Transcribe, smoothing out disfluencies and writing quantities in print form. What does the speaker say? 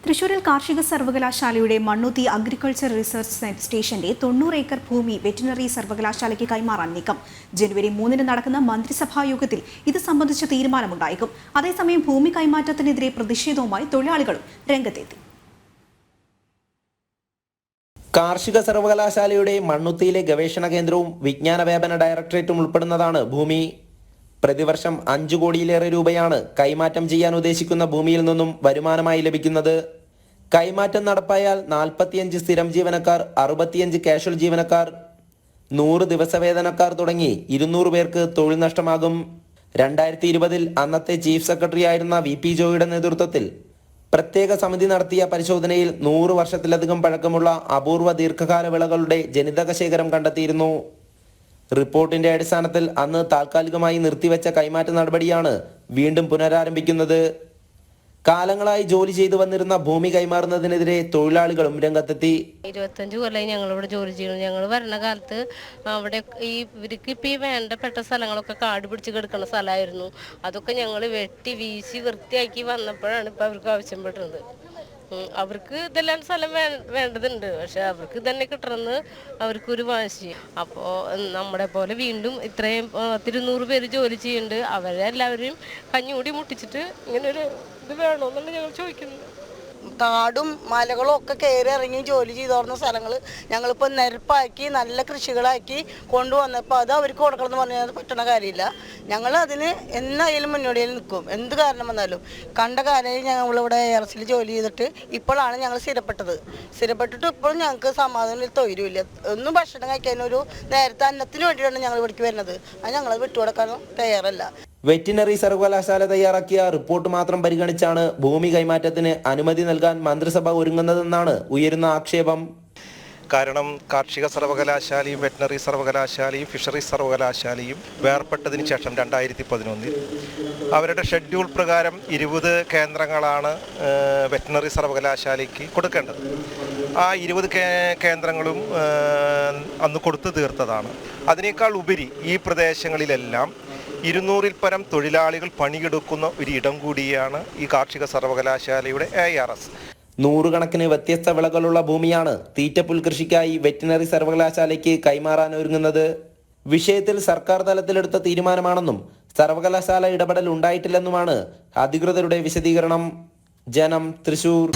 തൃശൂരിൽ കാർഷിക സർവകലാശാലയുടെ മണ്ണുത്തി അഗ്രികൾച്ചർ റിസർച്ച് സ്റ്റേഷന്റെ 90 ഏക്കർ ഭൂമി വെറ്റിനറി സർവകലാശാലയ്ക്ക് കൈമാറാൻ നീക്കം. ജനുവരി 3-ന് നടക്കുന്ന മന്ത്രിസഭാ യോഗത്തിൽ ഇത് സംബന്ധിച്ച തീരുമാനമുണ്ടായേക്കും. അതേസമയം ഭൂമി കൈമാറ്റത്തിനെതിരെ പ്രതിഷേധവുമായി തൊഴിലാളികളും രംഗത്തെത്തി. കാർഷിക സർവകലാശാലയുടെ മണ്ണുത്തിയിലെ ഗവേഷണ കേന്ദ്രവും വിജ്ഞാന വ്യാപന ഡയറക്ടറേറ്റും ഉൾപ്പെടുന്നതാണ് ഭൂമി. പ്രതിവർഷം 5 കോടിയിലേറെ രൂപയാണ് കൈമാറ്റം ചെയ്യാൻ ഉദ്ദേശിക്കുന്ന ഭൂമിയിൽ നിന്നും വരുമാനമായി ലഭിക്കുന്നത്. കൈമാറ്റം നടപ്പായാൽ 45 സ്ഥിരം ജീവനക്കാർ, 65 കാഷ്വൽ ജീവനക്കാർ, 100 ദിവസവേതനക്കാർ തുടങ്ങി 200 പേർക്ക് തൊഴിൽ നഷ്ടമാകും. 2020-ൽ അന്നത്തെ ചീഫ് സെക്രട്ടറി ആയിരുന്ന VP ജോയിയുടെ നേതൃത്വത്തിൽ പ്രത്യേക സമിതി നടത്തിയ പരിശോധനയിൽ 100 വർഷത്തിലധികം പഴക്കമുള്ള അപൂർവ ദീർഘകാല വിളകളുടെ ജനിതക ശേഖരം കണ്ടെത്തിയിരുന്നു. റിപ്പോർട്ടിന്റെ അടിസ്ഥാനത്തിൽ അന്ന് താൽക്കാലികമായി നിർത്തിവെച്ച കൈമാറ്റ നടപടിയാണ് വീണ്ടും പുനരാരംഭിക്കുന്നത്. കാലങ്ങളായി ജോലി ചെയ്തു വന്നിരുന്ന ഭൂമി കൈമാറുന്നതിനെതിരെ തൊഴിലാളികളും രംഗത്തെത്തി. 25 കൊല്ലമായി ഞങ്ങളിവിടെ ജോലി ചെയ്യുന്നു. ഞങ്ങൾ വരുന്ന കാലത്ത് അവിടെ ഇവർക്ക് ഇപ്പം ഈ വേണ്ടപ്പെട്ട സ്ഥലങ്ങളൊക്കെ കാട് പിടിച്ച് കിടക്കുന്ന സ്ഥലമായിരുന്നു. അതൊക്കെ ഞങ്ങൾ വെട്ടി വീശി വൃത്തിയാക്കി വന്നപ്പോഴാണ് ഇപ്പം അവർക്ക് ആവശ്യപ്പെടുന്നത്. അവർക്ക് ഇതെല്ലാം സ്ഥലം വേണ്ടതുണ്ട്, പക്ഷെ അവർക്ക് ഇതന്നെ കിട്ടണമെന്ന് അവർക്കൊരു വാശി. അപ്പോൾ നമ്മളെ പോലെ വീണ്ടും ഇത്രയും 200 പേര് ജോലി ചെയ്യുന്നുണ്ട്. അവരെ എല്ലാവരെയും കഞ്ഞൂടി മുട്ടിച്ചിട്ട് ഇങ്ങനൊരു ഇത് വേണമെന്നാണ് ഞങ്ങൾ ചോദിക്കുന്നത്. കാടും മലകളും ഒക്കെ കയറി ഇറങ്ങി ജോലി ചെയ്തോർന്ന സ്ഥലങ്ങൾ ഞങ്ങളിപ്പോൾ നിരപ്പാക്കി നല്ല കൃഷികളാക്കി കൊണ്ടുവന്നപ്പോൾ അത് അവർക്ക് കൊടുക്കണം എന്ന് പറഞ്ഞാൽ പറ്റുന്ന കാര്യമില്ല. ഞങ്ങൾ അതിന് എന്നായാലും മുന്നോടിയിൽ നിൽക്കും. എന്ത് കാരണം വന്നാലും. കണ്ട കാലം ഞങ്ങളിവിടെ എയർസിൽ ജോലി ചെയ്തിട്ട് ഇപ്പോഴാണ് ഞങ്ങൾ സ്ഥിരപ്പെട്ടിട്ട് ഇപ്പോഴും ഞങ്ങൾക്ക് സമാധാനം തൊഴിലുമില്ല. ഒന്നും ഭക്ഷണം കഴിക്കാനൊരു നേരത്തെ അന്നത്തിന് വേണ്ടിയിട്ടാണ് ഞങ്ങൾ ഇവിടേക്ക് വരുന്നത്. അത് ഞങ്ങളത് വിട്ടുകൊടുക്കാനും തയ്യാറല്ല. വെറ്റിനറി സർവകലാശാല തയ്യാറാക്കിയ റിപ്പോർട്ട് മാത്രം പരിഗണിച്ചാണ് ഭൂമി കൈമാറ്റത്തിന് അനുമതി നൽകാൻ മന്ത്രിസഭ ഒരുങ്ങുന്നതെന്നാണ് ഉയരുന്ന ആക്ഷേപം. കാരണം കാർഷിക സർവകലാശാലയും വെറ്റിനറി സർവകലാശാലയും ഫിഷറീസ് സർവകലാശാലയും വേർപെട്ടതിന് ശേഷം 2011-ൽ അവരുടെ ഷെഡ്യൂൾ പ്രകാരം 20 കേന്ദ്രങ്ങളാണ് വെറ്റിനറി സർവകലാശാലയ്ക്ക് കൊടുക്കേണ്ടത്. ആ 20 കേന്ദ്രങ്ങളും അന്ന് കൊടുത്തു തീർത്തതാണ്. അതിനേക്കാൾ ഉപരി ഈ പ്രദേശങ്ങളിലെല്ലാം 200-ൽ പരം തൊഴിലാളികൾ പണിയെടുക്കുന്ന ഒരു ഇടം കൂടിയാണ് ഈ കാർഷിക സർവകലാശാലയുടെ ARS. 100 കണക്കിന് വ്യത്യസ്ത വിളകളുള്ള ഭൂമിയാണ് തീറ്റപ്പുൽ കൃഷിക്കായി വെറ്റിനറി സർവകലാശാലയ്ക്ക് കൈമാറാൻ ഒരുങ്ങുന്നത്. വിഷയത്തിൽ സർക്കാർ തലത്തിലെടുത്ത തീരുമാനമാണെന്നും സർവകലാശാല ഇടപെടൽ ഉണ്ടായിട്ടില്ലെന്നുമാണ് അധികൃതരുടെ വിശദീകരണം. ജനം, തൃശൂർ.